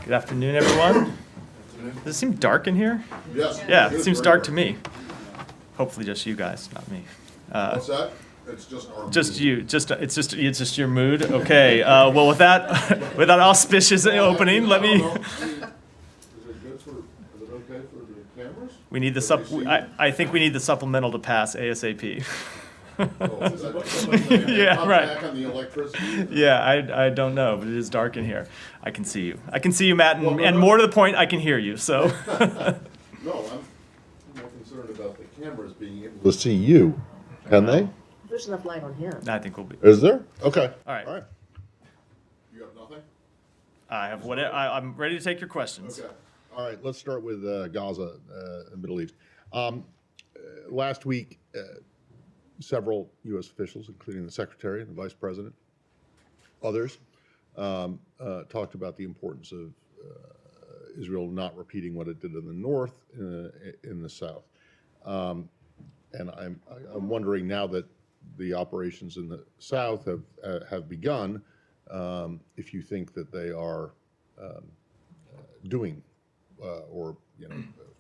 Good afternoon, everyone. Does it seem dark in here? Yes. Yeah, it seems dark to me. Hopefully just you guys, not me. What's that? It's just our Just mood. you. It's just your mood. Okay. Well, with that auspicious opening, let me. Is it good for, is it okay for the cameras? We need the Can they see it? I think we need the supplemental to pass ASAP. Oh, is that- Yeah, Cut right. back on the electricity? Yeah, I don't know, but it is dark in here. I can see you. I can see you, Matt, Well, and more to the point, I can hear you. So. No, I'm more concerned about the cameras being able to see you. Can they? There's enough light on him. I think we'll be. Is there? Okay. All right. All right. You have nothing? I have what I'm ready to take your questions. Okay. All right, let's start with Gaza and Middle East. Last week, several U.S. officials, including the Secretary and the Vice President, others, talked about the importance of Israel not repeating what it did in the north in the south. And I'm wondering now that the operations in the south have begun, if you think that they are doing or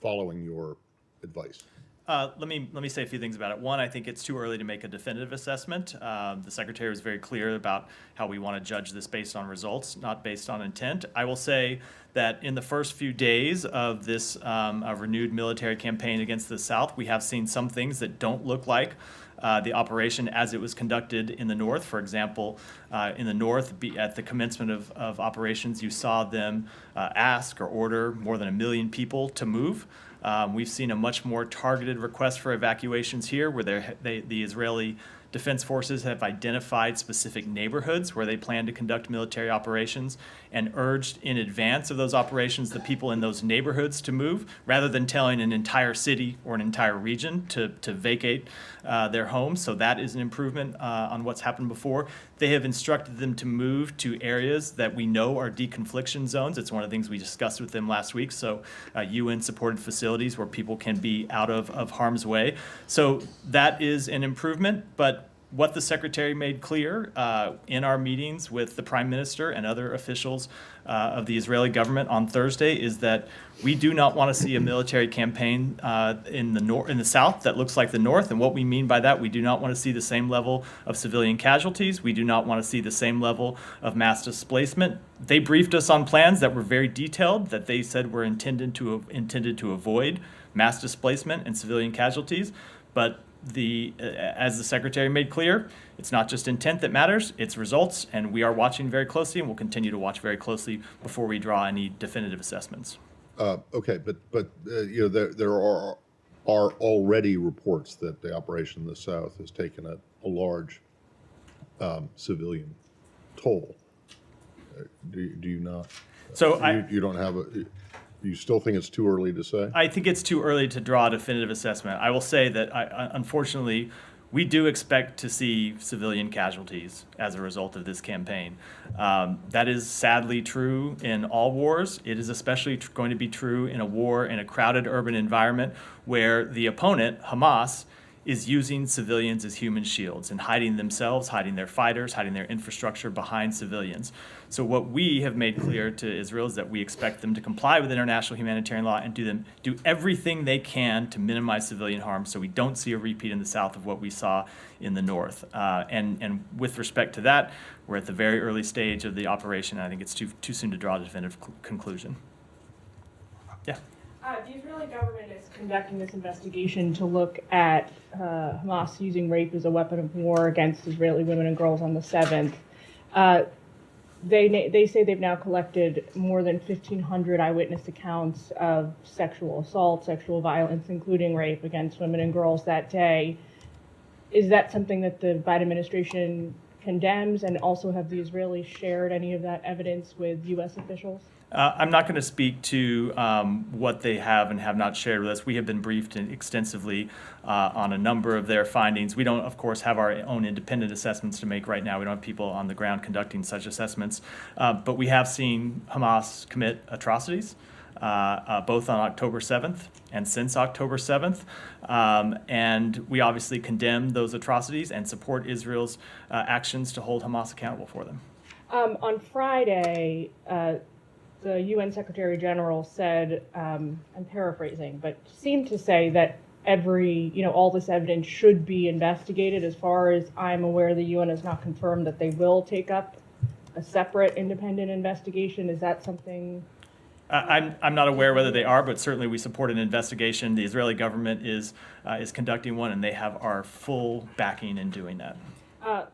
following your advice. Let me say a few things about it. One, I think it's too early to make a definitive assessment. The Secretary was very clear about how we want to judge this based on results, not based on intent. I will say that in the first few days of this renewed military campaign against the South, we have seen some things that don't look like the operation as it was conducted in the North. For example, in the North, at the commencement of operations, you saw them ask or order more than 1 million people to move. We've seen a much more targeted request for evacuations here, where the Israeli Defense Forces have identified specific neighborhoods where they plan to conduct military operations and urged in advance of those operations the people in those neighborhoods to move, rather than telling an entire city or an entire region to vacate their homes. So that is an improvement on what's happened before. They have instructed them to move to areas that we know are deconfliction zones. It's one of the things we discussed with them last week. So UN-supported facilities where people can be out of harm's way. So that is an improvement, but what the Secretary made clear in our meetings with the Prime Minister and other officials of the Israeli government on Thursday is that we do not want to see a military campaign in the south that looks like the north. And what we mean by that, we do not want to see the same level of civilian casualties. We do not want to see the same level of mass displacement. They briefed us on plans that were very detailed, that they said were intended to avoid mass displacement and civilian casualties, but as the Secretary made clear, it's not just intent that matters, it's results, and we are watching very closely and will continue to watch very closely before we draw any definitive assessments. Okay, but there are already reports that the operation in the south has taken a large civilian toll. Do you not? So you don't have a. You still think it's too early to say? I think it's too early to draw a definitive assessment. I will say that, unfortunately, we do expect to see civilian casualties as a result of this campaign. That is sadly true in all wars. It is especially going to be true in a war in a crowded urban environment where the opponent, Hamas, is using civilians as human shields and hiding themselves, hiding their fighters, hiding their infrastructure behind civilians. So what we have made clear to Israel is that we expect them to comply with international humanitarian law and do everything they can to minimize civilian harm, so we don't see a repeat in the south of what we saw in the north. And with respect to that, we're at the very early stage of the operation, and I think it's too soon to draw a definitive conclusion. Yeah. The Israeli government is conducting this investigation to look at Hamas using rape as a weapon of war against Israeli women and girls on the 7th. They say they've now collected more than 1,500 eyewitness accounts of sexual assault, sexual violence, including rape against women and girls that day. Is that something that the Biden administration condemns, and also have the Israelis shared any of that evidence with U.S. officials? I'm not going to speak to what they have and have not shared with us. We have been briefed extensively on a number of their findings. We don't, of course, have our own independent assessments to make right now. We don't have people on the ground conducting such assessments. But we have seen Hamas commit atrocities, both on October 7th and since October 7th. And we obviously condemn those atrocities and support Israel's actions to hold Hamas accountable for them. On Friday, the UN Secretary General said, I'm paraphrasing, but seemed to say that all this evidence should be investigated. As far as I'm aware, the UN has not confirmed that they will take up a separate independent investigation. Is that something? I'm not aware whether they are, but certainly we support an investigation. The Israeli government is conducting one, and they have our full backing in doing that.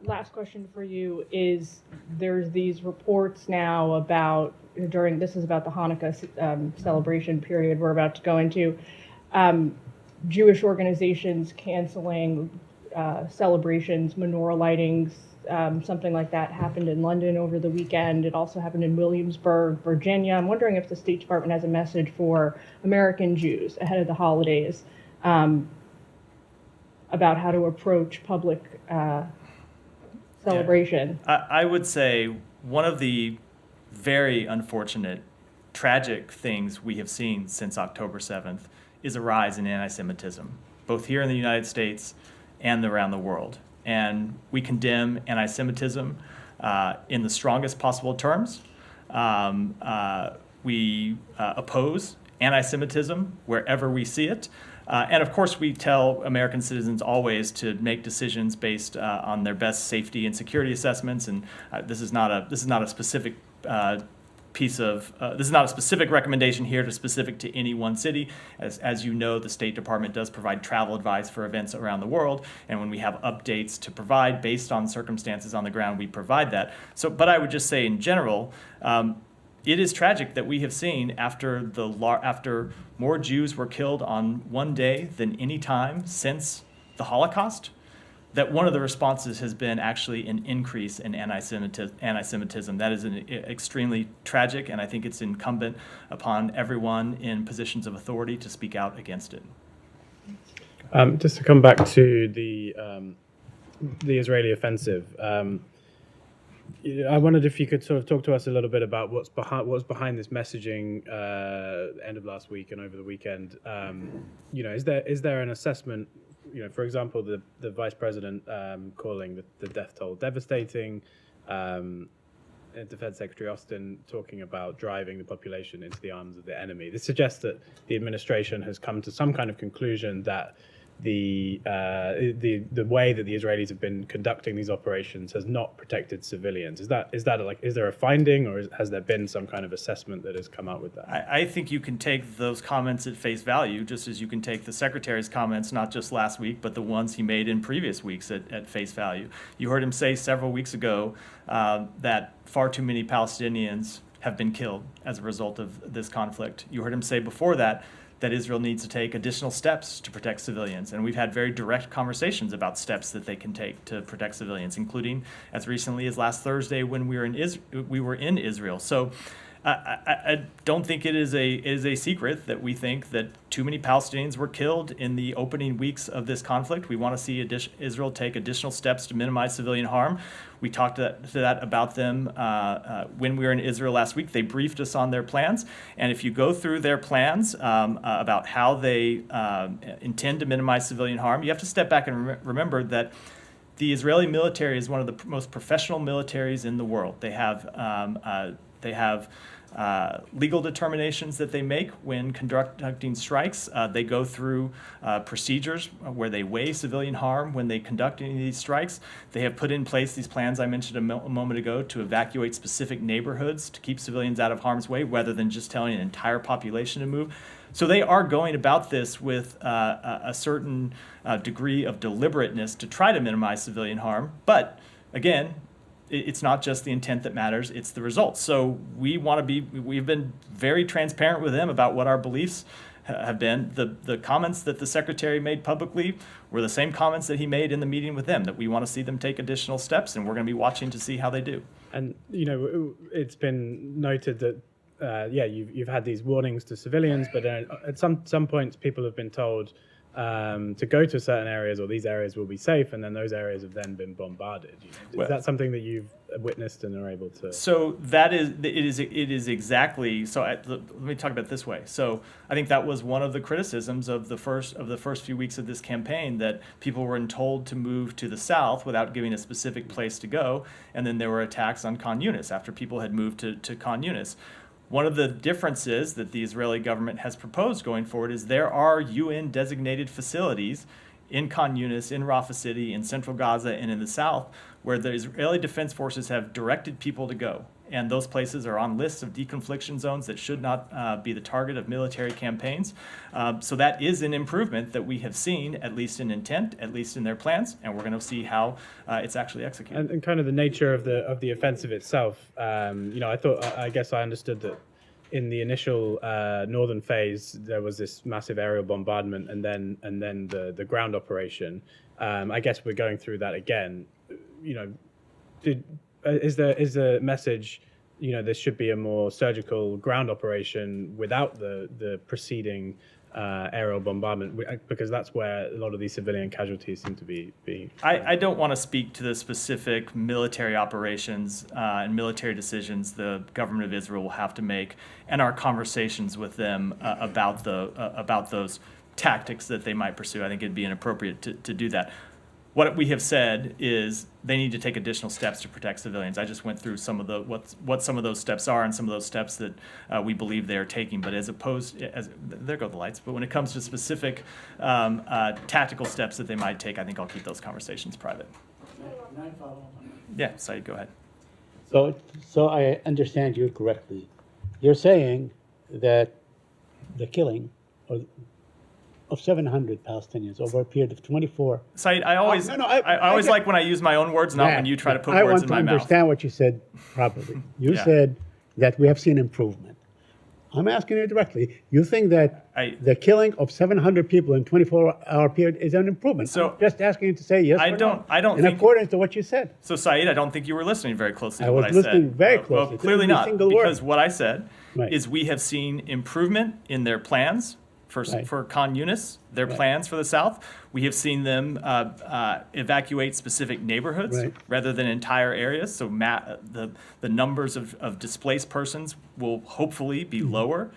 Last question for you is, there's these reports now about, this is about the Hanukkah celebration period we're about to go into, Jewish organizations canceling celebrations, menorah lightings, something like that happened in London over the weekend. It also happened in Williamsburg, Virginia. I'm wondering if the State Department has a message for American Jews ahead of the holidays about how to approach public celebration. Yeah. I would say one of the very unfortunate, tragic things we have seen since October 7th is a rise in anti-Semitism, both here in the United States and around the world. And we condemn anti-Semitism in the strongest possible terms. We oppose anti-Semitism wherever we see it. And of course, we tell American citizens always to make decisions based on their best safety and security assessments. And this is not a specific this is not a specific recommendation here to specific to any one city. As you know, the State Department does provide travel advice for events around the world, and when we have updates to provide based on circumstances on the ground, we provide that. So, but I would just say in general, it is tragic that we have seen after more Jews were killed on one day than any time since the Holocaust, that one of the responses has been actually an increase in anti-Semitism. That is extremely tragic, and I think it's incumbent upon everyone in positions of authority to speak out against it. Just to come back to the Israeli offensive, I wondered if you could sort of talk to us a little bit about what's behind this messaging end of last week and over the weekend. Is there an assessment? For example, the vice president calling the death toll devastating, Defense Secretary Austin talking about driving the population into the arms of the enemy. This suggests that the administration has come to some kind of conclusion that the way that the Israelis have been conducting these operations has not protected civilians. Is there a finding, or has there been some kind of assessment that has come out with that? I think you can take those comments at face value, just as you can take the Secretary's comments, not just last week, but the ones he made in previous weeks at face value. You heard him say several weeks ago that far too many Palestinians have been killed as a result of this conflict. You heard him say before that Israel needs to take additional steps to protect civilians. And we've had very direct conversations about steps that they can take to protect civilians, including as recently as last Thursday when we were in Israel. So I don't think it is a secret that we think that too many Palestinians were killed in the opening weeks of this conflict. We want to see Israel take additional steps to minimize civilian harm. We talked about them when we were in Israel last week. They briefed us on their plans. And if you go through their plans about how they intend to minimize civilian harm, you have to step back and remember that the Israeli military is one of the most professional militaries in the world. They have legal determinations that they make when conducting strikes. They go through procedures where they weigh civilian harm when they conduct any of these strikes. They have put in place these plans I mentioned a moment ago to evacuate specific neighborhoods to keep civilians out of harm's way, rather than just telling an entire population to move. So they are going about this with a certain degree of deliberateness to try to minimize civilian harm. But again, it's not just the intent that matters, it's the results. So we've been very transparent with them about what our beliefs have been. The comments that the Secretary made publicly were the same comments that he made in the meeting with them, that we want to see them take additional steps, and we're going to be watching to see how they do. And, it's been noted that, you've had these warnings to civilians, but at some points people have been told to go to certain areas, or these areas will be safe, and then those areas have then been bombarded. Is that something that you've witnessed and are able to? So it is exactly. So let me talk about it this way. So I think that was one of the criticisms of the first few weeks of this campaign, that people were told to move to the south without giving a specific place to go, and then there were attacks on Khan Yunis after people had moved to Khan Yunis. One of the differences that the Israeli government has proposed going forward is there are UN designated facilities in Khan Yunis, in Rafah City, in central Gaza, and in the south, where the Israeli Defense Forces have directed people to go. And those places are on lists of deconfliction zones that should not be the target of military campaigns. So that is an improvement that we have seen, at least in intent, at least in their plans, and we're going to see how it's actually executed. And kind of the nature of the offensive itself. I guess I understood that in the initial northern phase there was this massive aerial bombardment, and then the ground operation. I guess we're going through that again. Is the message, this should be a more surgical ground operation without the preceding aerial bombardment, because that's where a lot of these civilian casualties seem to be being. I don't want to speak to the specific military operations and military decisions the government of Israel will have to make, and our conversations with them about those tactics that they might pursue. I think it'd be inappropriate to do that. What we have said is they need to take additional steps to protect civilians. I just went through some of what some of those steps are and some of those steps that we believe they are taking. But there go the lights. But when it comes to specific tactical steps that they might take, I think I'll keep those conversations private. Can I follow up on that? Yeah, Saeed, go ahead. So I understand you correctly. You're saying that the killing of 700 Palestinians over a period of 24. Saeed, I always like when I use my own words, not when you try to put words in my I want to mouth. understand what you said properly. You Yeah. said that we have seen improvement. I'm asking you directly. You think that the killing of 700 people in 24-hour period is an improvement? So I'm just asking you to say yes or no. I don't in think, accordance to what you said. So, Saeed, I don't think you were listening very closely I to what I was said. listening very Well, closely to clearly every not, single word. because what I said Right. is we have seen improvement in their plans Right. for Khan Yunis, their plans for the south. We have seen them evacuate specific neighborhoods Right. rather than entire areas. So the numbers of displaced persons will hopefully be Mm-hmm. lower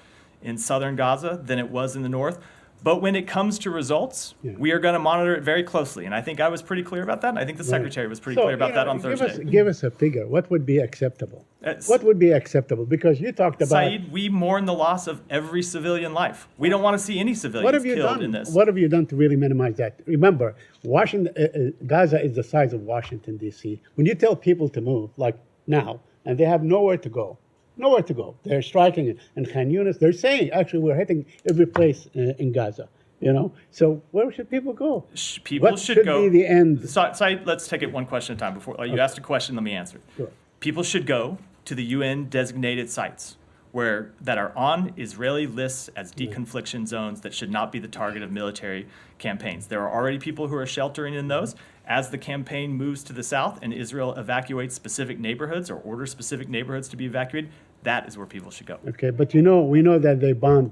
in southern Gaza than it was in the north. But when it comes to results, Yeah. we are going to monitor it very closely. And I think I was pretty clear about that. And I think the secretary was pretty clear about that on Thursday. Give us a figure. What would be acceptable? It's- What would be acceptable? Because you talked about Saeed, we mourn the loss of every civilian life. We don't want to see any what civilians have you killed done? in this. What have you done to really minimize that? Remember, Washington, Gaza is the size of Washington D.C. When you tell people to move, like now, and they have nowhere to go. Nowhere to go. They're striking in Khan Yunis. They're saying, actually, we're hitting every place in Gaza. So where should people go? People What should go. be the end? Saeed, let's take it one question at a time. Before you asked a question, let me answer it. Sure. People should go to the UN designated sites that are on Israeli lists as deconfliction zones that should not be the target of military campaigns. There are already people who are sheltering in those. As the campaign moves to the south and Israel evacuates specific neighborhoods or orders specific neighborhoods to be evacuated, that is where people should go. Okay, but we know that they bombed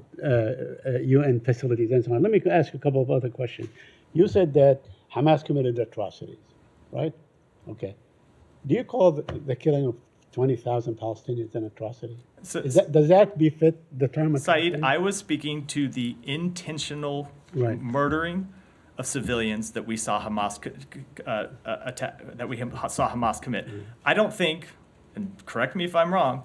UN facilities and so on. Let me ask you a couple of other questions. You said that Hamas committed atrocities, right? Okay. Do you call the killing of 20,000 Palestinians an atrocity? So, Does that befit the term atrocity? Saeed, I was speaking to the intentional Right. murdering of civilians that we saw Hamas commit. I don't think, and correct me if I'm wrong,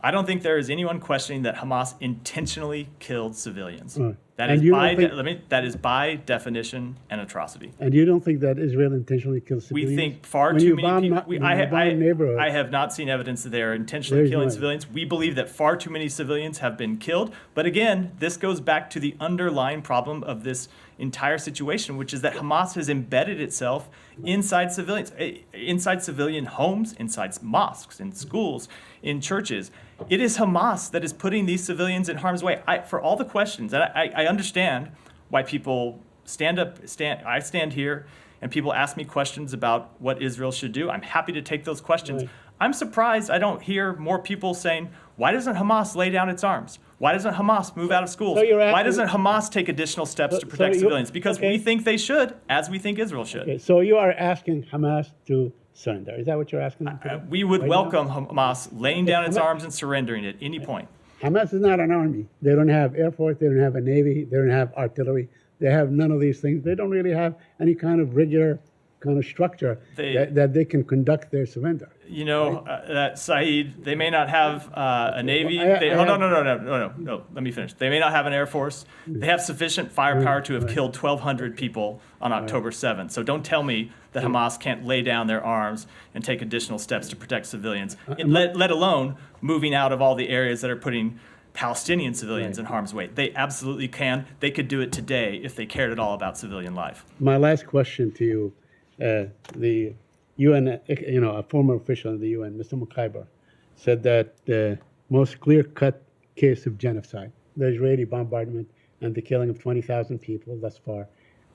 I don't think there is anyone questioning that Hamas intentionally killed civilians. Right. That And is you by don't think- that is by definition an atrocity. And you don't think that Israel intentionally kills We civilians? think far When too you many bomb people. not- when you bomb neighborhoods. I have not seen evidence that they are intentionally There's killing no- civilians. We believe that far too many civilians have been killed. But again, this goes back to the underlying problem of this entire situation, which is that Hamas has embedded itself inside civilians, inside civilian homes, inside mosques, in schools, in churches. It is Hamas that is putting these civilians in harm's way. For all the questions, and I understand why people I stand here and people ask me questions about what Israel should do. I'm happy to take those questions. Right. I'm surprised I don't hear more people saying, why doesn't Hamas lay down its arms? Why doesn't Hamas move out of schools? So you're Why asking- doesn't Hamas take additional steps to So protect you- civilians? Because okay. we think they should, as we think Israel should. Okay, so you are asking Hamas to surrender. Is that what you're asking them to do? We would Right welcome Hamas laying down its Hamas- arms and surrendering at any point. Hamas is not an army. They don't have air force. They don't have a navy. They don't have artillery. They have none of these things. They don't really have any kind of regular kind of structure They- that they can conduct their surrender. You know, that Saeed, they may not have a Navy. Well, No. Let me finish. They may not have an Air Force. They have sufficient firepower to have killed 1,200 people on October 7th. So don't tell me that Hamas can't lay down their arms and take additional steps to protect civilians, let alone moving out of all the areas that are putting Palestinian civilians in harm's way. They absolutely can. They could do it today if they cared at all about civilian life. My last question to you, the UN, a former official in the UN, Mr. Mukaiber, said that the most clear-cut case of genocide, the Israeli bombardment and the killing of 20,000 people thus far,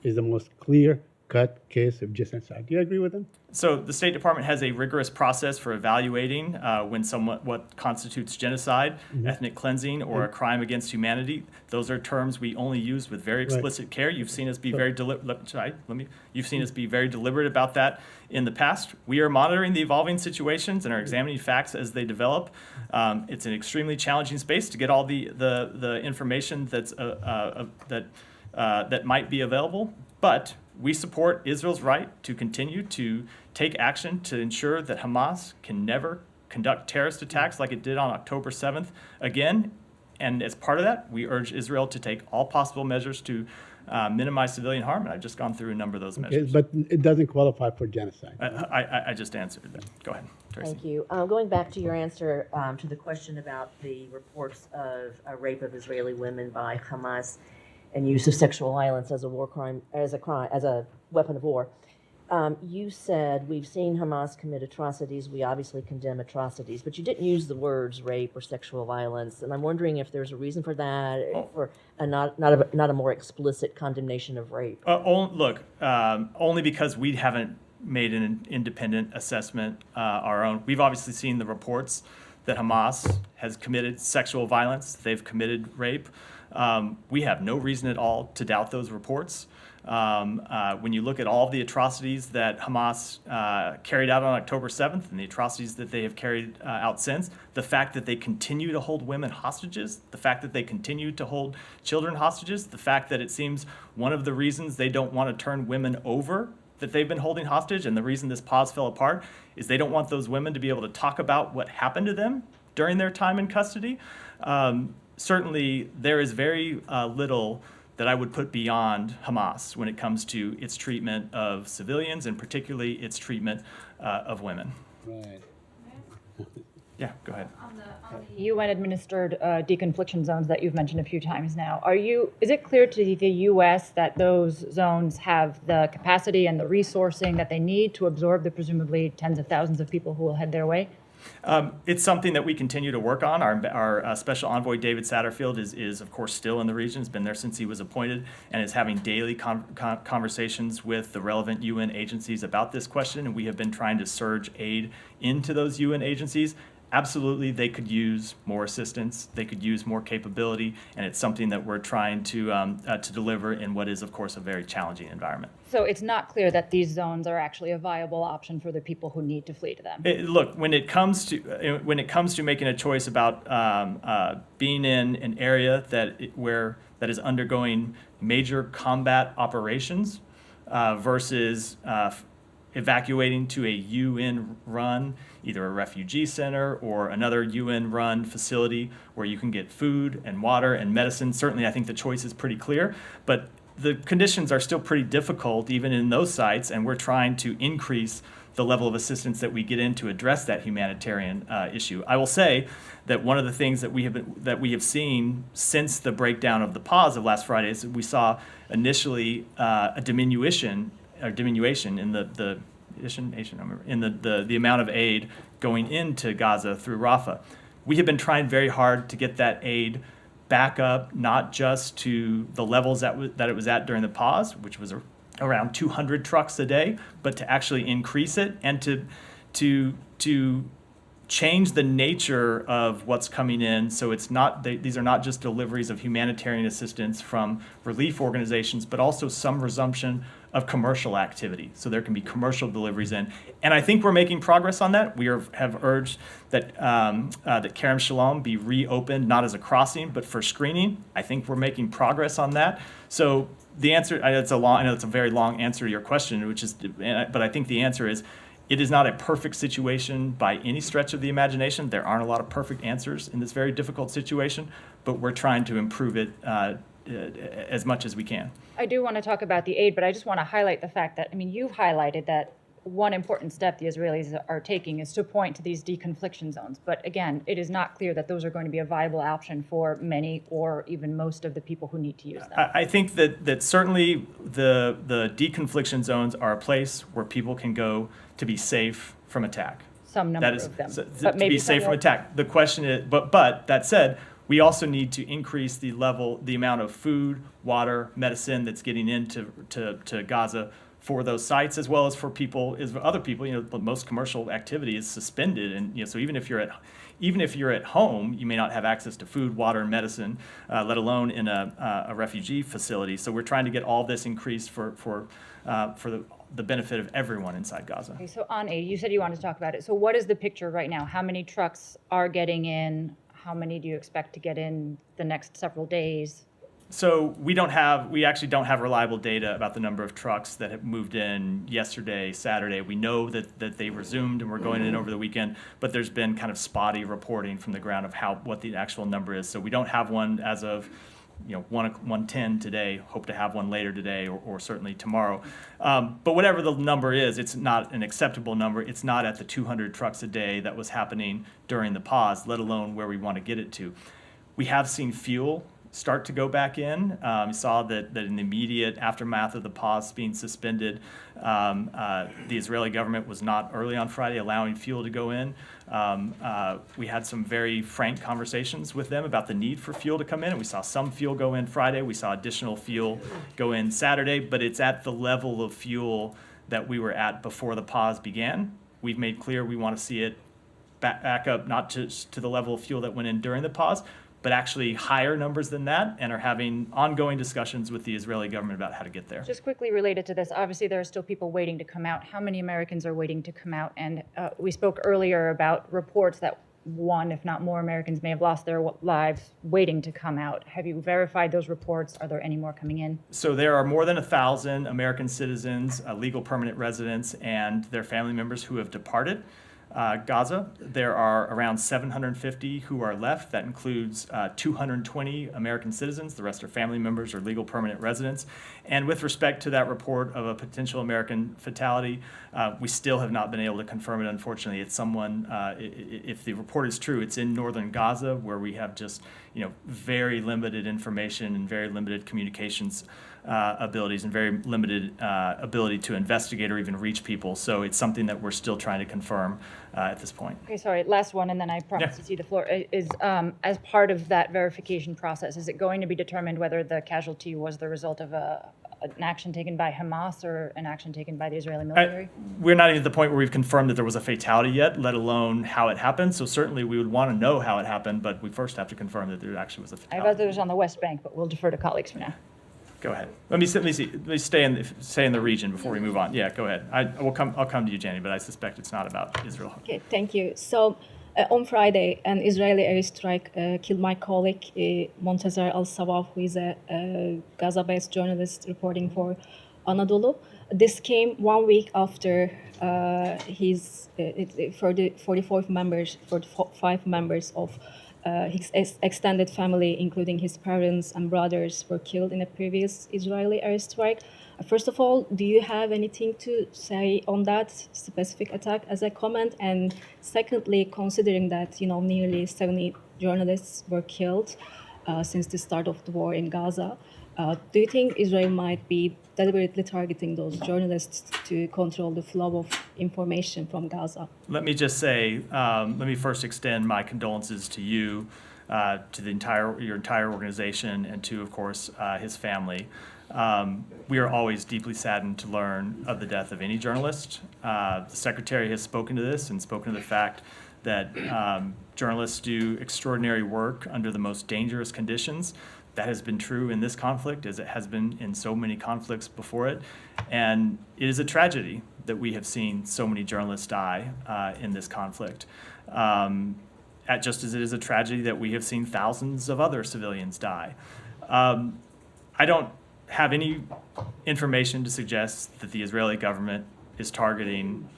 is the most clear-cut case of genocide. Do you agree with him? So the State Department has a rigorous process for evaluating what constitutes genocide, ethnic cleansing, or a crime against humanity. Those are terms we only use with very explicit care. You've seen us be very You've seen us be very deliberate about that in the past. We are monitoring the evolving situations and are examining facts as they develop. It's an extremely challenging space to get all the information that might be available, but we support Israel's right to continue to take action to ensure that Hamas can never conduct terrorist attacks like it did on October 7th again. And as part of that, we urge Israel to take all possible measures to minimize civilian harm. And I've just gone through a number of those measures. But it doesn't qualify for genocide. I just answered that. Go ahead, Tracy. Thank you. Going back to your answer to the question about the reports of rape of Israeli women by Hamas and use of sexual violence as a war crime, as a weapon of war. You said we've seen Hamas commit atrocities. We obviously condemn atrocities, but you didn't use the words rape or sexual violence, and I'm wondering if there's a reason for that, for not a more explicit condemnation of rape. Only because we haven't made an independent assessment our own. We've obviously seen the reports that Hamas has committed sexual violence. They've committed rape. We have no reason at all to doubt those reports. When you look at all of the atrocities that Hamas carried out on October 7th and the atrocities that they have carried out since, the fact that they continue to hold women hostages, the fact that they continue to hold children hostages, the fact that it seems one of the reasons they don't want to turn women over that they've been holding hostage, and the reason this pause fell apart, is they don't want those women to be able to talk about what happened to them during their time in custody. Certainly, there is very little that I would put beyond Hamas when it comes to its treatment of civilians and particularly its treatment of women. Right. Yeah, go ahead. On the UN-administered deconfliction zones that you've mentioned a few times now, is it clear to the U.S. that those zones have the capacity and the resourcing that they need to absorb the presumably tens of thousands of people who will head their way? It's something that we continue to work on. Our special envoy, David Satterfield, is of course still in the region. Has been there since he was appointed and is having daily conversations with the relevant UN agencies about this question. And we have been trying to surge aid into those UN agencies. Absolutely, they could use more assistance. They could use more capability, and it's something that we're trying to deliver in what is, of course, a very challenging environment. So it's not clear that these zones are actually a viable option for the people who need to flee to them. Look, when it comes to making a choice about being in an area that is undergoing major combat operations versus evacuating to a UN-run, either a refugee center or another UN-run facility where you can get food and water and medicine. Certainly, I think the choice is pretty clear, but the conditions are still pretty difficult even in those sites, and we're trying to increase the level of assistance that we get in to address that humanitarian issue. I will say that one of the things that we have seen since the breakdown of the pause of last Friday is that we saw initially a diminution in the amount of aid going into Gaza through Rafah. We have been trying very hard to get that aid back up, not just to the levels that it was at during the pause, which was around 200 trucks a day, but to actually increase it and to change the nature of what's coming in. So it's not, these are not just deliveries of humanitarian assistance from relief organizations, but also some resumption of commercial activity. So there can be commercial deliveries in. And I think we're making progress on that. We have urged that, that Kerem Shalom be reopened, not as a crossing, but for screening. I think we're making progress on that. So the answer, I know it's a very long answer to your question, but I think the answer is, it is not a perfect situation by any stretch of the imagination. There aren't a lot of perfect answers in this very difficult situation, but we're trying to improve it as much as we can. I do want to talk about the aid, but I just want to highlight the fact that, I mean, you've highlighted that one important step the Israelis are taking is to point to these deconfliction zones. But again, it is not clear that those are going to be a viable option for many or even most of the people who need to use them. I think that certainly the deconfliction zones are a place where people can go to be safe from attack. Some number That is, of them. to be safe from attack. The question is, but that said, we also need to increase the amount of food, water, medicine that's getting into to Gaza for those sites, as well as for other people. You know, most commercial activity is suspended, and you know, so even if you're at home, you may not have access to food, water, and medicine, let alone in a refugee facility. So we're trying to get all this increased for the benefit of everyone inside Gaza. Okay, so on aid, you said you wanted to talk about it. So what is the picture right now? How many trucks are getting in? How many do you expect to get in the next several days? So we actually don't have reliable data about the number of trucks that have moved in yesterday, Saturday. We know that they resumed and we're going in over the weekend, but there's been kind of spotty reporting from the ground of what the actual number is. So we don't have one as of 1:10 today. Hope to have one later today or certainly tomorrow. But whatever the number is, it's not an acceptable number. It's not at the 200 trucks a day that was happening during the pause, let alone where we want to get it to. We have seen fuel start to go back in. We saw that in the immediate aftermath of the pause being suspended, the Israeli government was not early on Friday allowing fuel to go in. We had some very frank conversations with them about the need for fuel to come in, and we saw some fuel go in Friday. We saw additional fuel go in Saturday, but it's at the level of fuel that we were at before the pause began. We've made clear we want to see it back up, not just to the level of fuel that went in during the pause, but actually higher numbers than that, and are having ongoing discussions with the Israeli government about how to get there. Just quickly related to this, obviously there are still people waiting to come out. How many Americans are waiting to come out? And we spoke earlier about reports that one, if not more, Americans may have lost their lives waiting to come out. Have you verified those reports? Are there any more coming in? So there are more than 1,000 American citizens, legal permanent residents, and their family members who have departed Gaza. There are around 750 who are left. That includes 220 American citizens. The rest are family members or legal permanent residents. And with respect to that report of a potential American fatality, we still have not been able to confirm it. Unfortunately, it's someone, if the report is true, it's in northern Gaza, where we have just very limited information and very limited communications abilities and very limited ability to investigate or even reach people. So it's something that we're still trying to confirm at this point. Okay, sorry, last one, and then I promise to see the floor. Is as part of that verification process, is it going to be determined whether the casualty was the result of an action taken by Hamas or an action taken by the Israeli military? We're not even at the point where we've confirmed that there was a fatality yet, let alone how it happened. So certainly we would want to know how it happened, but we first have to confirm that there actually was a I fatality. thought it was on the West Bank, but we'll defer to colleagues for now. Go ahead. Let me stay in the region before we move on. Yeah, go ahead. I'll come to you, Jenny, but I suspect it's not about Israel. Okay, thank you. So on Friday, an Israeli airstrike killed my colleague, Montazar Al-Sawaf, who is a Gaza-based journalist reporting for Anadolu. This came 1 week after his 45 members of his extended family, including his parents and brothers, were killed in a previous Israeli airstrike. First of all, do you have anything to say on that specific attack as a comment? And secondly, considering that nearly 70 journalists were killed since the start of the war in Gaza, do you think Israel might be deliberately targeting those journalists to control the flow of information from Gaza? Let me just say, let me first extend my condolences to you, to your entire organization, and to, of course, his family. We are always deeply saddened to learn of the death of any journalist. The Secretary has spoken to this and spoken to the fact that journalists do extraordinary work under the most dangerous conditions. That has been true in this conflict as it has been in so many conflicts before it. And it is a tragedy that we have seen so many journalists die in this conflict. Just as it is a tragedy that we have seen thousands of other civilians die. I don't have any information to suggest that the Israeli government is targeting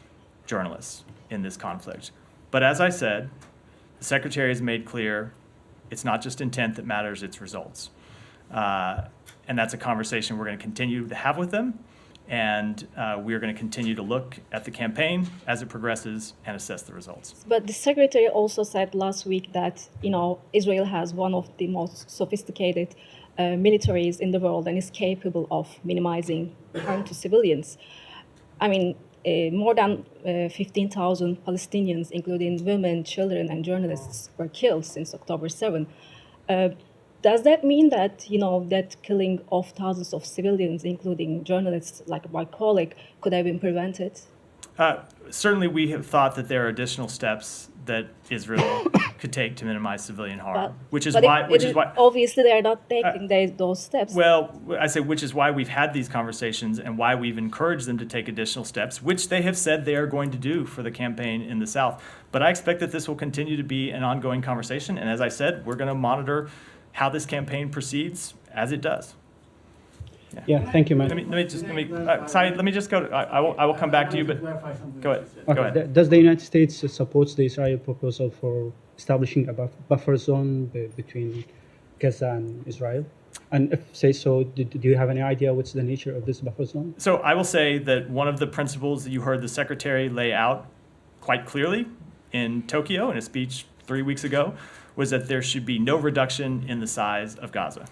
journalists in this conflict. But as I said, the Secretary has made clear it's not just intent that matters, it's results. And that's a conversation we're going to continue to have with them. And we are going to continue to look at the campaign as it progresses and assess the results. But the secretary also said last week that, Israel has one of the most sophisticated militaries in the world and is capable of minimizing harm to civilians. I mean, more than 15,000 Palestinians, including women, children, and journalists, were killed since October 7. Does that mean that, that killing of thousands of civilians, including journalists like my colleague, could have been prevented? Certainly, we have thought that there are additional steps that Israel could take to minimize civilian harm, which is why. Obviously, they are not taking those steps. Well, I say which is why we've had these conversations and why we've encouraged them to take additional steps, which they have said they are going to do for the campaign in the South. But I expect that this will continue to be an ongoing conversation. And as I said, we're going to monitor how this campaign proceeds as it does. Yeah, thank you, man. Saeed, let me just go. I will come back to you, but go ahead. Okay. Go ahead. Does the United States support the Israeli proposal for establishing a buffer zone between Gaza and Israel? And if say so, do you have any idea what's the nature of this buffer zone? So I will say that one of the principles that you heard the Secretary lay out quite clearly in Tokyo in a speech 3 weeks ago was that there should be no reduction in the size of Gaza.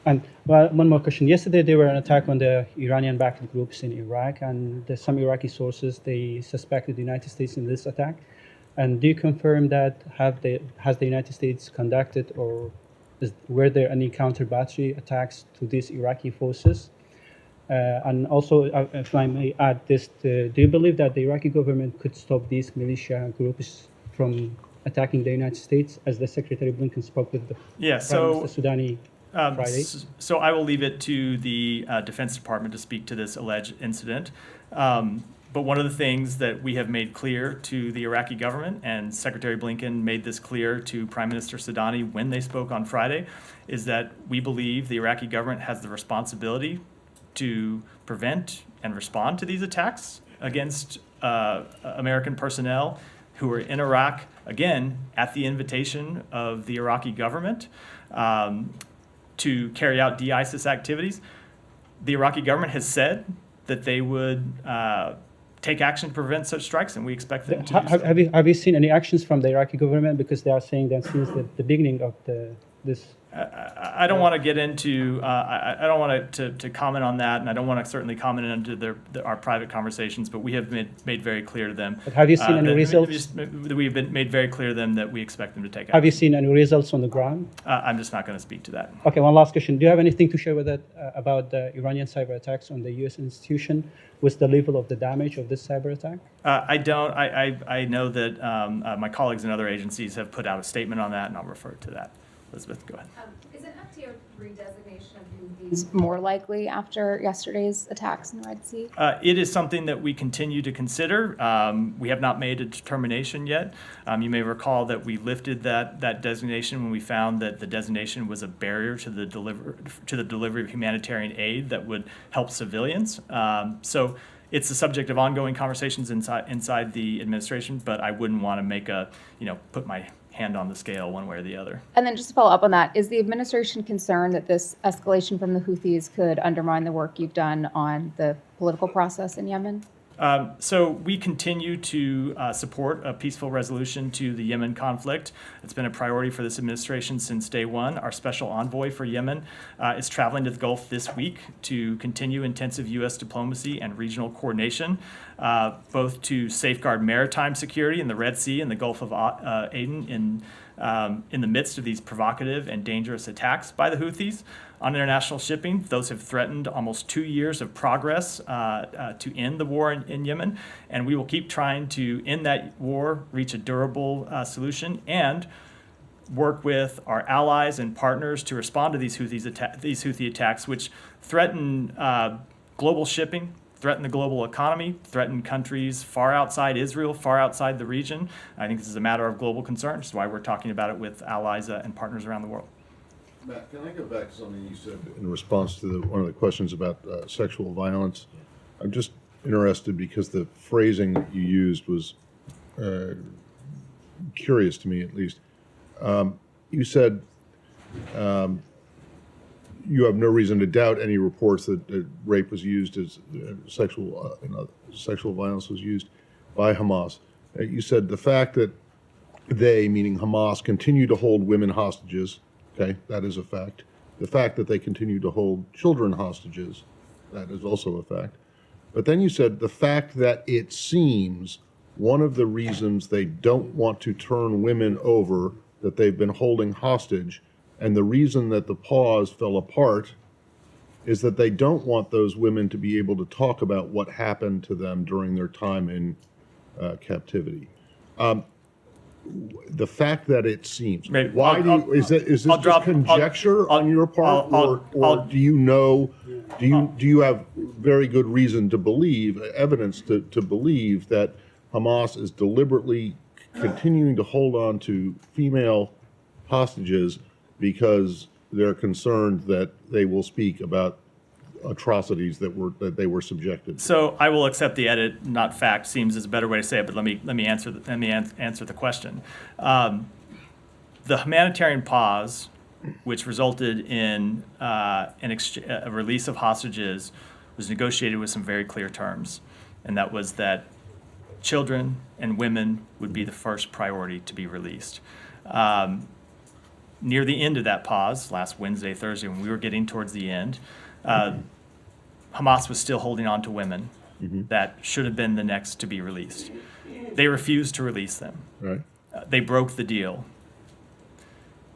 And one more question. Yesterday, there were an attack on the Iranian-backed groups in Iraq, and some Iraqi sources, they suspected the United States in this attack. And do you confirm that has the United States conducted or were there any counter-battery attacks to these Iraqi forces? And also, if I may add this, do you believe that the Iraqi government could stop these militia groups from attacking the United States, as the Secretary Blinken spoke with the Prime Minister Sudani Friday? So I will leave it to the Defense Department to speak to this alleged incident. But one of the things that we have made clear to the Iraqi government, and Secretary Blinken made this clear to Prime Minister Sudani when they spoke on Friday, is that we believe the Iraqi government has the responsibility to prevent and respond to these attacks against American personnel who are in Iraq, again, at the invitation of the Iraqi government, to carry out de-ISIS activities. The Iraqi government has said that they would take action to prevent such strikes, and we expect them to do so. Have you seen any actions from the Iraqi government? Because they are saying that since the beginning of this. I don't want to get into. I don't want to comment on that, and I don't want to certainly comment into our private conversations. But we have made very clear to them. But have you seen any results? We have made very clear to them that we expect them to take action. Have you seen any results on the ground? I'm just not going to speak to that. Okay, one last question. Do you have anything to share with that about the Iranian cyber attacks on the U.S. institution? What's the level of the damage of this cyber attack? I don't. I know that my colleagues in other agencies have put out a statement on that, and I'll refer to that. Elizabeth, go ahead. Is an FTO redesignation of Houthis more likely after yesterday's attacks in the Red Sea? It is something that we continue to consider. We have not made a determination yet. You may recall that we lifted that designation when we found that the designation was a barrier to the delivery of humanitarian aid that would help civilians. So it's the subject of ongoing conversations inside the administration, but I wouldn't want to put my hand on the scale one way or the other. And then just to follow up on that, is the administration concerned that this escalation from the Houthis could undermine the work you've done on the political process in Yemen? So we continue to support a peaceful resolution to the Yemen conflict. It's been a priority for this administration since day one. Our special envoy for Yemen is traveling to the Gulf this week to continue intensive U.S. diplomacy and regional coordination, both to safeguard maritime security in the Red Sea and the Gulf of Aden in in the midst of these provocative and dangerous attacks by the Houthis on international shipping. Those have threatened almost 2 years of progress to end the war in Yemen, and we will keep trying to end that war, reach a durable solution, and work with our allies and partners to respond to these Houthi attacks, which threaten global shipping, threaten the global economy, threaten countries far outside Israel, far outside the region. I think this is a matter of global concern, which is why we're talking about it with allies and partners around the world. Matt, can I go back to something you said in response to one of the questions about sexual violence? I'm just interested because the phrasing that you used was curious to me, at least. You said you have no reason to doubt any reports that rape was used as sexual violence was used by Hamas. You said the fact that they, meaning Hamas, continue to hold women hostages. Okay, that is a fact. The fact that they continue to hold children hostages, that is also a fact. But then you said the fact that it seems one of the reasons they don't want to turn women over that they've been holding hostage, and the reason that the pause fell apart is that they don't want those women to be able to talk about what happened to them during their time in captivity. The fact that it seems, Maybe. why is this just conjecture on your part, or do you know, do you have very good reason to believe, evidence to believe that Hamas is deliberately continuing to hold on to female hostages because they're concerned that they will speak about atrocities that they were subjected to? So I will accept the edit, not fact, seems is a better way to say it, but let me answer the question. The humanitarian pause, which resulted in a release of hostages, was negotiated with some very clear terms, and that was that children and women would be the first priority to be released. Near the end of that pause, last Wednesday, Thursday, when we were getting towards the end, Hamas was still holding on to women that should have been the next to be released. They refused to release them. Right. They broke the deal.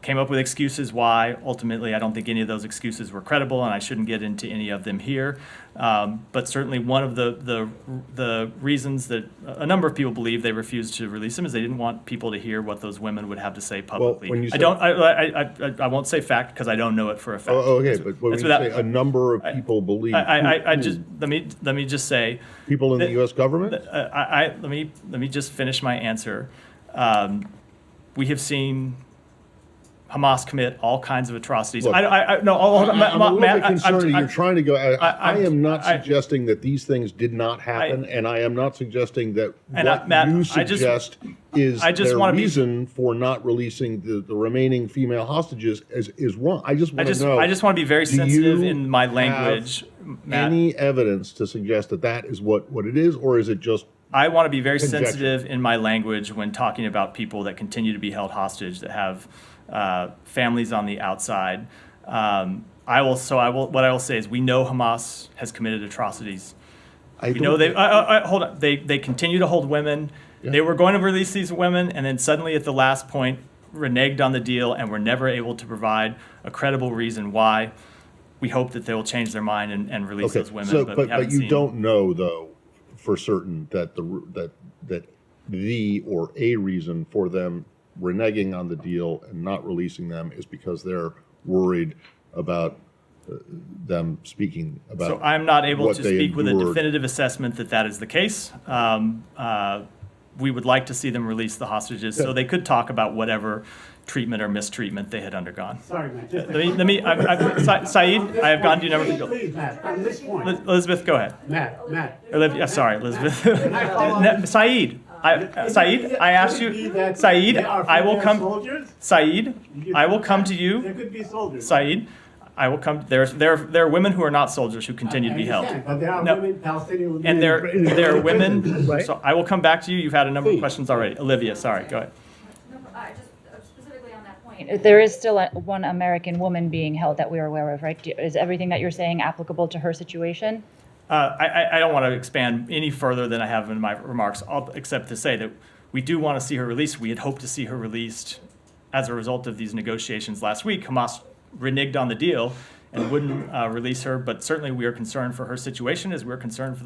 Came up with excuses why. Ultimately, I don't think any of those excuses were credible, and I shouldn't get into any of them here. But certainly one of the reasons that a number of people believe they refused to release them is they didn't want people to hear what those women would have to say publicly. when you say- I won't say fact because I don't know it for a fact. Oh, okay, but when That's you say a number of people believe, I just let me just say people in the U.S. government? let me just finish my answer. We have seen Hamas commit all kinds of atrocities. Look, no, hold on, I'm a little Matt, bit concerned that I'm- you're trying to go. I am not I- suggesting that these things did not happen, and I am not suggesting that what Matt, you I just- suggest is I just their wanna be- reason for not releasing the remaining female hostages is wrong. I just want to know. I just want to be very do sensitive you in my have language, Matt. Any evidence to suggest that that is what it is, or is it just? I want to be very Conjecture. sensitive in my language when talking about people that continue to be held hostage, that have families on the outside. What I will say is we know Hamas has committed atrocities. We know they hold on. They continue to hold women. Yeah. They were going to release these women, and then suddenly at the last point reneged on the deal and were never able to provide a credible reason why. We hope that they will change their mind and release Okay, those women. so we but haven't you seen. don't know though for certain that the or a reason for them reneging on the deal and not releasing them is because they're worried about them speaking about. So I'm not able what to they speak with a endured. definitive assessment that that is the case. We would like to see them release the hostages so they could talk about whatever treatment or mistreatment they had undergone. Sorry, man. Saeed, I have gone to you number. Please, Matt, on this point. Elizabeth, go ahead. Matt. Olivia, sorry, Elizabeth. follow- Saeed, I asked you, Saeed, I will come. Saeed, I will come to There you. could be soldiers. Saeed, I will come. There are women who are not soldiers who continue to be held. But there are No. women, Palestinian women. And there are women, Right? so I will come back to you. You've had a number of Please. questions already. Olivia, sorry, go ahead. Just specifically on that point, there is still one American woman being held that we are aware of, right? Is everything that you're saying applicable to her situation? I don't want to expand any further than I have in my remarks, except to say that we do want to see her released. We had hoped to see her released as a result of these negotiations last week, Hamas reneged on the deal and wouldn't release her. But certainly we are concerned for her situation, as we're concerned for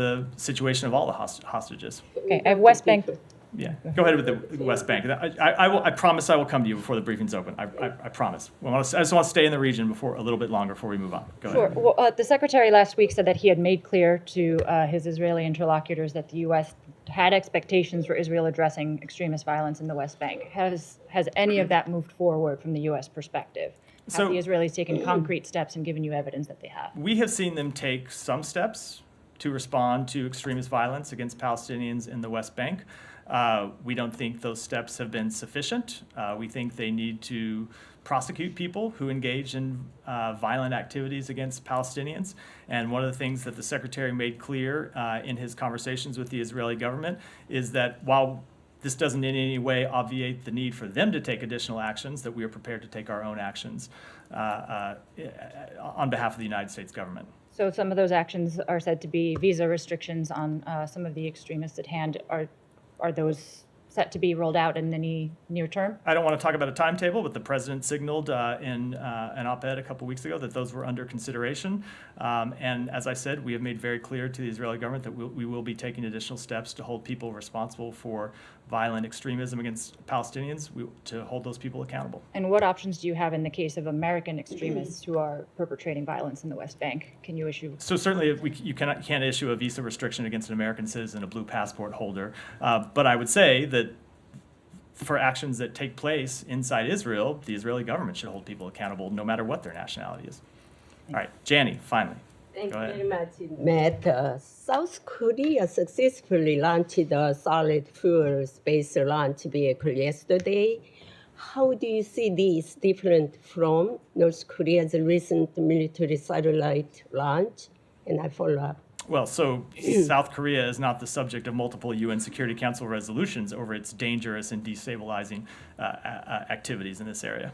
the situation of all the hostages. Okay, I have West Bank. Yeah, go ahead with the West Bank. I promise I will come to you before the briefing's open. I promise. I just want to stay in the region a little bit longer before we move on. Go Sure. ahead. Well, the secretary last week said that he had made clear to his Israeli interlocutors that the U.S. had expectations for Israel addressing extremist violence in the West Bank. Has any of that moved forward from the U.S. perspective? Have the Israelis taken concrete steps and given you evidence that they have? We have seen them take some steps to respond to extremist violence against Palestinians in the West Bank. We don't think those steps have been sufficient. We think they need to prosecute people who engage in violent activities against Palestinians. And one of the things that the secretary made clear in his conversations with the Israeli government is that while this doesn't in any way obviate the need for them to take additional actions, that we are prepared to take our own actions on behalf of the United States government. So some of those actions are said to be visa restrictions on some of the extremists at hand. Are those set to be rolled out in any near term? I don't want to talk about a timetable, but the president signaled in an op-ed a couple weeks ago that those were under consideration. And as I said, we have made very clear to the Israeli government that we will be taking additional steps to hold people responsible for violent extremism against Palestinians, to hold those people accountable. And what options do you have in the case of American extremists who are perpetrating violence in the West Bank? Can you issue? So certainly you can't issue a visa restriction against an American citizen, a blue passport holder. But I would say that for actions that take place inside Israel, the Israeli government should hold people accountable no matter what their nationality is. All right, Jani, finally. Thank Go you ahead. very much, Matt. South Korea successfully launched a solid fuel space launch vehicle yesterday. How do you see this different from North Korea's recent military satellite launch? And I follow up. Well, so South Korea is not the subject of multiple UN Security Council resolutions over its dangerous and destabilizing activities in this area.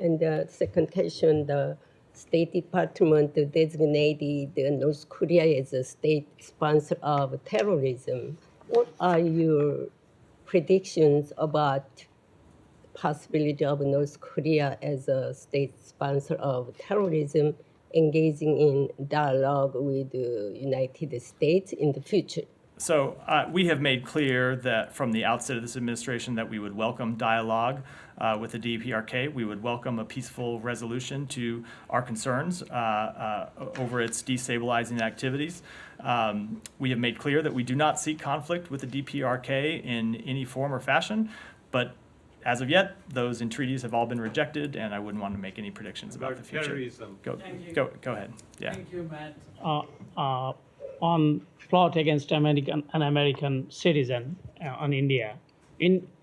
And the second question, the State Department designated North Korea as a state sponsor of terrorism. What are your predictions about possibility of North Korea as a state sponsor of terrorism engaging in dialogue with the United States in the future? So we have made clear that from the outset of this administration that we would welcome dialogue with the DPRK. We would welcome a peaceful resolution to our concerns over its destabilizing activities. We have made clear that we do not seek conflict with the DPRK in any form or fashion, but as of yet, those entreaties have all been rejected, and I wouldn't want to make any predictions about the future. Go ahead. Yeah. Thank you, Matt. On plot against an American citizen on India.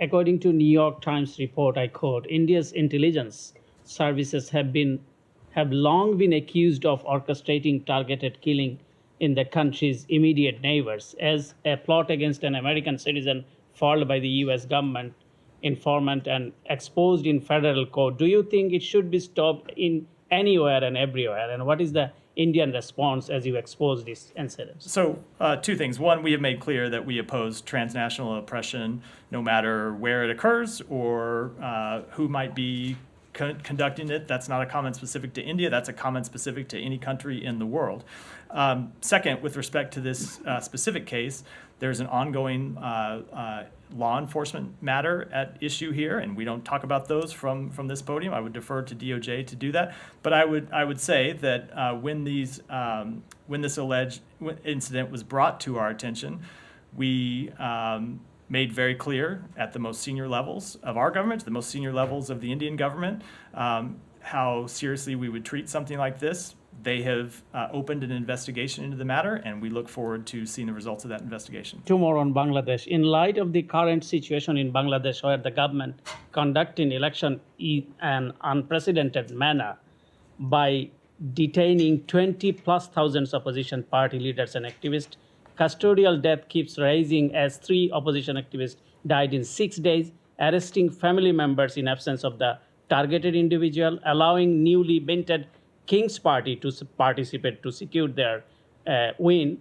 According to New York Times report, I quote, India's intelligence services have long been accused of orchestrating targeted killing in the country's immediate neighbors as a plot against an American citizen foiled by the US government informant and exposed in federal court. Do you think it should be stopped in anywhere and everywhere? And what is the Indian response as you expose these incidents? So two things. One, we have made clear that we oppose transnational oppression no matter where it occurs or who might be conducting it. That's not a comment specific to India. That's a comment specific to any country in the world. Second, with respect to this specific case, there's an ongoing law enforcement matter at issue here, and we don't talk about those from this podium. I would defer to DOJ to do that. But I would say that when this alleged incident was brought to our attention, we made very clear at the most senior levels of our government, the most senior levels of the Indian government, how seriously we would treat something like this. They have opened an investigation into the matter, and we look forward to seeing the results of that investigation. Two more on Bangladesh. In light of the current situation in Bangladesh, where the government conducting election in an unprecedented manner by detaining 20+ thousands opposition party leaders and activists, custodial death keeps rising as 3 opposition activists died in 6 days, arresting family members in absence of the targeted individual, allowing newly minted King's Party to participate to secure their win.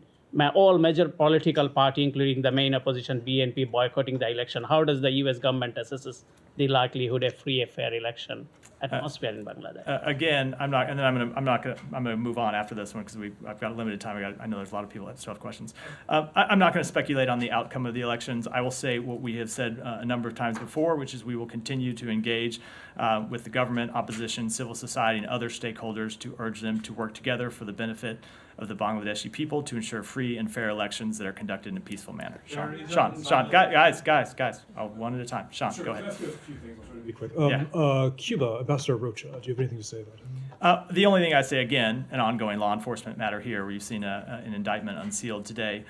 all major political party, including the main opposition BNP, boycotting the election. How does the U.S. government assesses the likelihood of free and fair election atmosphere in Bangladesh? Again, I'm gonna move on after this one because I've got limited time. I know there's a lot of people that still have questions. I'm not going to speculate on the outcome of the elections. I will say what we have said a number of times before, which is we will continue to engage with the government, opposition, civil society, and other stakeholders to urge them to work together for the benefit of the Bangladeshi people to ensure free and fair elections that are conducted in a peaceful manner. Sean, guys, one at a time. Sean, go ahead. Can I ask you a few things? I'll try to be quick. Yeah. Cuba, Ambassador Rocha, do you have anything to say about him? The only thing I say, again, an ongoing law enforcement matter here, where you've seen an indictment unsealed today.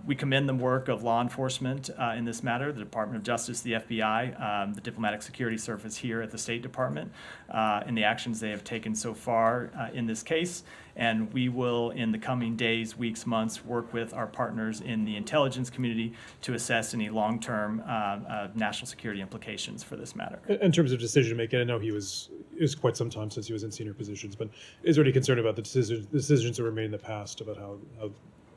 We commend the work of law enforcement in this matter, the Department of Justice, the FBI, the Diplomatic Security Service here at the State Department, and the actions they have taken so far in this case. And we will, in the coming days, weeks, months, work with our partners in the intelligence community to assess any long-term national security implications for this matter. In terms of decision making, I know it was quite some time since he was in senior positions, but is there any concern about the decisions that were made in the past about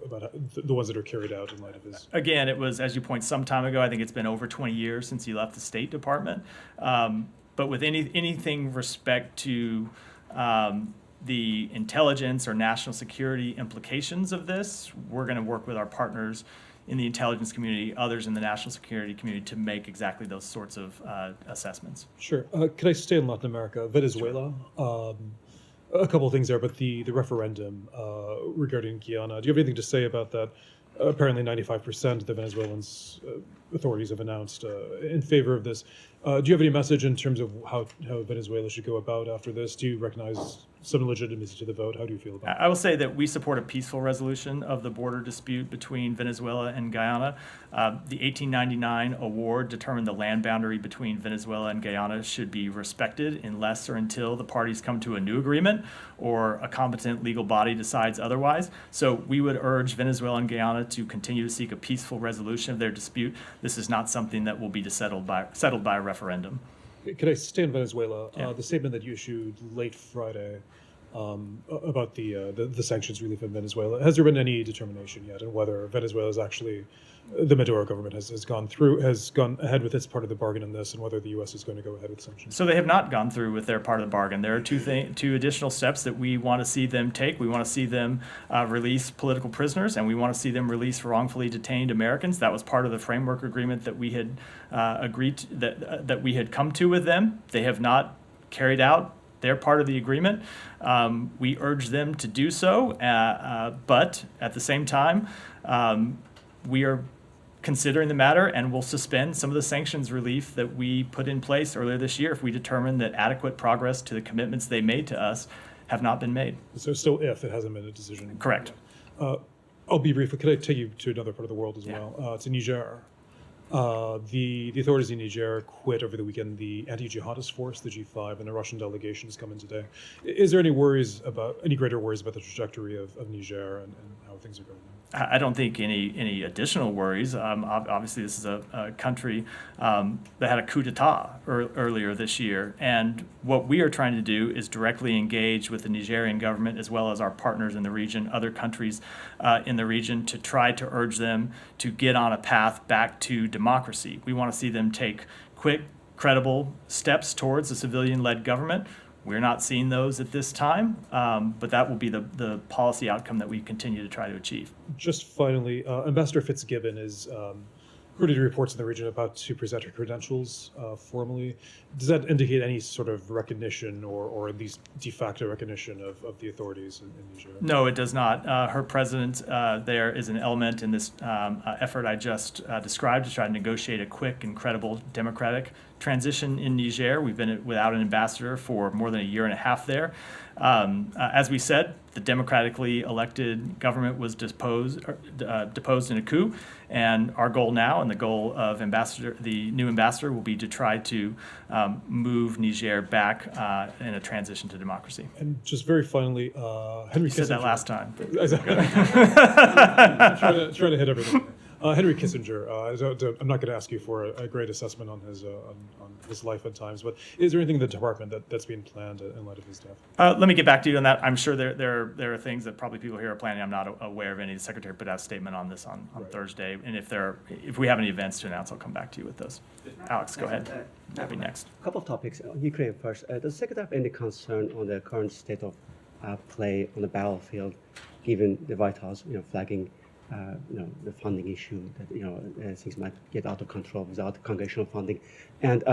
the ones that are carried out in light of his? Again, it was, as you point, some time ago. I think it's been over 20 years since he left the State Department. But with anything respect to the intelligence or national security implications of this, we're going to work with our partners in the intelligence community, others in the national security community, to make exactly those sorts of assessments. Sure. Could I stay in Latin America? Venezuela. A couple of things there, but the referendum regarding Guyana. Do you have anything to say about that? Apparently 95% of the Venezuelan authorities have announced in favor of this. Do you have any message in terms of how Venezuela should go about after this? Do you recognize some legitimacy to the vote? How do you feel about it? I will say that we support a peaceful resolution of the border dispute between Venezuela and Guyana. The 1899 award determined the land boundary between Venezuela and Guyana should be respected unless or until the parties come to a new agreement or a competent legal body decides otherwise. So we would urge Venezuela and Guyana to continue to seek a peaceful resolution of their dispute. This is not something that will be settled by a referendum. Could I stay in Venezuela? Yeah. The statement that you issued late Friday about the sanctions relief in Venezuela, has there been any determination yet on whether Venezuela is actually, the Maduro government has gone ahead with its part of the bargain in this, and whether the U.S. is going to go ahead with sanctions? So they have not gone through with their part of the bargain. There are two additional steps that we want to see them take. We want to see them release political prisoners, and we want to see them release wrongfully detained Americans. That was part of the framework agreement that we had agreed to, that we had come to with them. They have not carried out their part of the agreement. We urge them to do so, but at the same time, we are considering the matter and will suspend some of the sanctions relief that we put in place earlier this year if we determine that adequate progress to the commitments they made to us have not been made. So still if it hasn't been a decision. Correct. I'll be brief. Could I take you to another part of the world as well? To Niger. The authorities in Niger quit over the weekend the anti-jihadist force, the G5, and a Russian delegation has come in today. Is there any greater worries about the trajectory of Niger and how things are going now? I don't think any additional worries. Obviously, this is a country that had a coup d'etat earlier this year, and what we are trying to do is directly engage with the Nigerian government as well as our partners in the region, other countries in the region, to try to urge them to get on a path back to democracy. We want to see them take quick, credible steps towards a civilian-led government. We're not seeing those at this time, but that will be the policy outcome that we continue to try to achieve. Just finally, Ambassador Fitzgibbon is according to reports in the region, about to present her credentials formally. Does that indicate any sort of recognition or at least de facto recognition of the authorities in Niger? No, it does not. Her presence there is an element in this effort I just described to try to negotiate a quick and credible democratic transition in Niger. We've been without an ambassador for more than a year and a half there. As we said, the democratically elected government was deposed in a coup, and our goal now and the goal of the new ambassador will be to try to move Niger back in a transition to democracy. And just very finally, Henry Kissinger. You said that last time. I'm trying to hit everything. Henry Kissinger. I'm not going to ask you for a great assessment on his life and times, but is there anything in the department that's being planned in light of his death? Let me get back to you on that. I'm sure there are things that probably people here are planning. I'm not aware of any. The secretary put out a statement on this on Thursday, and if we have any events to announce, I'll come back to you with those. Alex, go ahead. Happy next. A couple of topics. Ukraine first. Does the secretary have any concern on the current state of play on the battlefield, given the White House, flagging, the funding issue that things might get out of control without congressional funding, and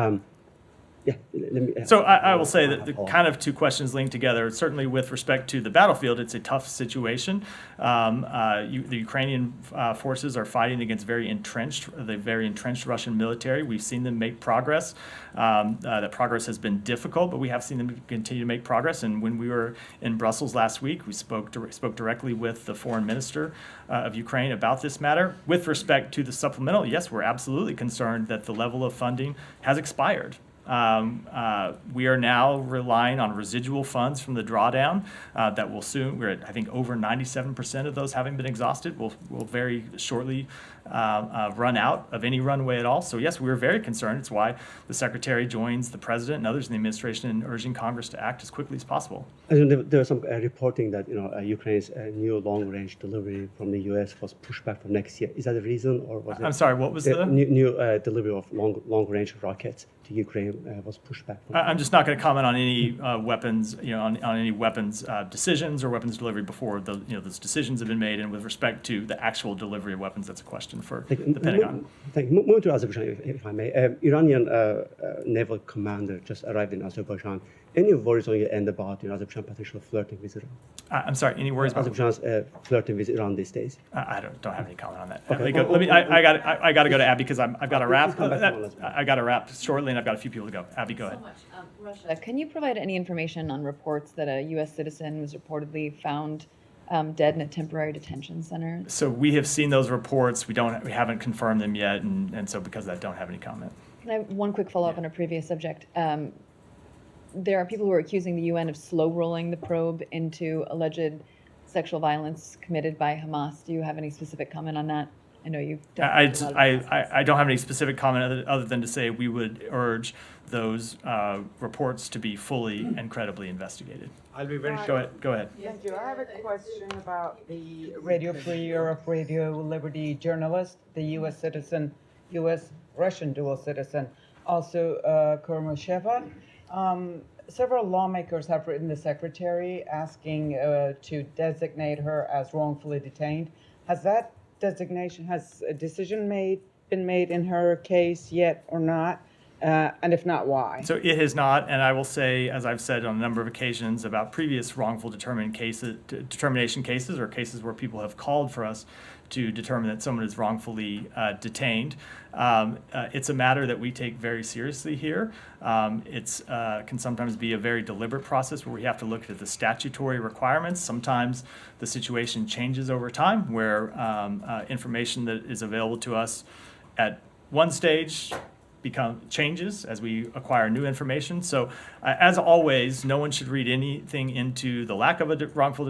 let me. So I will say that the kind of two questions linked together. Certainly, with respect to the battlefield, it's a tough situation. The Ukrainian forces are fighting against the very entrenched Russian military. We've seen them make progress. That progress has been difficult, but we have seen them continue to make progress. And when we were in Brussels last week, we spoke directly with the foreign minister of Ukraine about this matter. With respect to the supplemental, yes, we're absolutely concerned that the level of funding has expired. We are now relying on residual funds from the drawdown that will soon, we're at, I think, over 97% of those having been exhausted, will very shortly run out of any runway at all. So yes, we're very concerned. It's why the secretary joins the president and others in the administration in urging Congress to act as quickly as possible. There was some reporting that Ukraine's new long-range delivery from the U.S. was pushed back for next year. Is that the reason, or was it? I'm sorry, what was the new delivery of long-range rockets to Ukraine was pushed back? I'm just not going to comment on any weapons, on any weapons decisions or weapons delivery before those decisions have been made. And with respect to the actual delivery of weapons, that's a question for the Pentagon. Thank you. Moving to Azerbaijan, if I may. Iranian naval commander just arrived in Azerbaijan. Any worries on your end about Azerbaijan potentially flirting with Iran? I'm sorry. Any worries about Azerbaijan's flirting with Iran these days? I don't have any comment on that. Okay. I got to go to Abby because I've got to wrap. I got to wrap shortly, and I've got a few people to go. Abby, go ahead. Russia, can you provide any information on reports that a U.S. citizen was reportedly found dead in a temporary detention center? So we have seen those reports. We haven't confirmed them yet, and so because of that, don't have any comment. Can I have one quick follow-up on a previous subject? There are people who are accusing the UN of slow-rolling the probe into alleged sexual violence committed by Hamas. Do you have any specific comment on that? I know you. I don't have any specific comment other than to say we would urge those reports to be fully and credibly investigated. I'll be very short. Go ahead. Thank you. I have a question about the Radio Free Europe, Radio Liberty journalist, the U.S. citizen, U.S.-Russian dual citizen, also Kurmasheva. Several lawmakers have written the secretary asking to designate her as wrongfully detained. Has that designation, has a decision been made in her case yet or not? And if not, why? So it has not, and I will say, as I've said on a number of occasions about previous wrongful determination cases or cases where people have called for us to determine that someone is wrongfully detained. It's a matter that we take very seriously here. It can sometimes be a very deliberate process where we have to look at the statutory requirements. Sometimes the situation changes over time where information that is available to us at one stage changes as we acquire new information. So as always, no one should read anything into the lack of a wrongful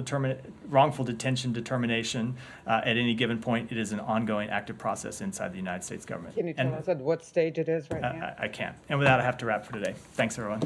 detention determination at any given point. It is an ongoing active process inside the United States government. Can you tell us at what stage it is right now? I can't. And with that, I have to wrap for today. Thanks, everyone.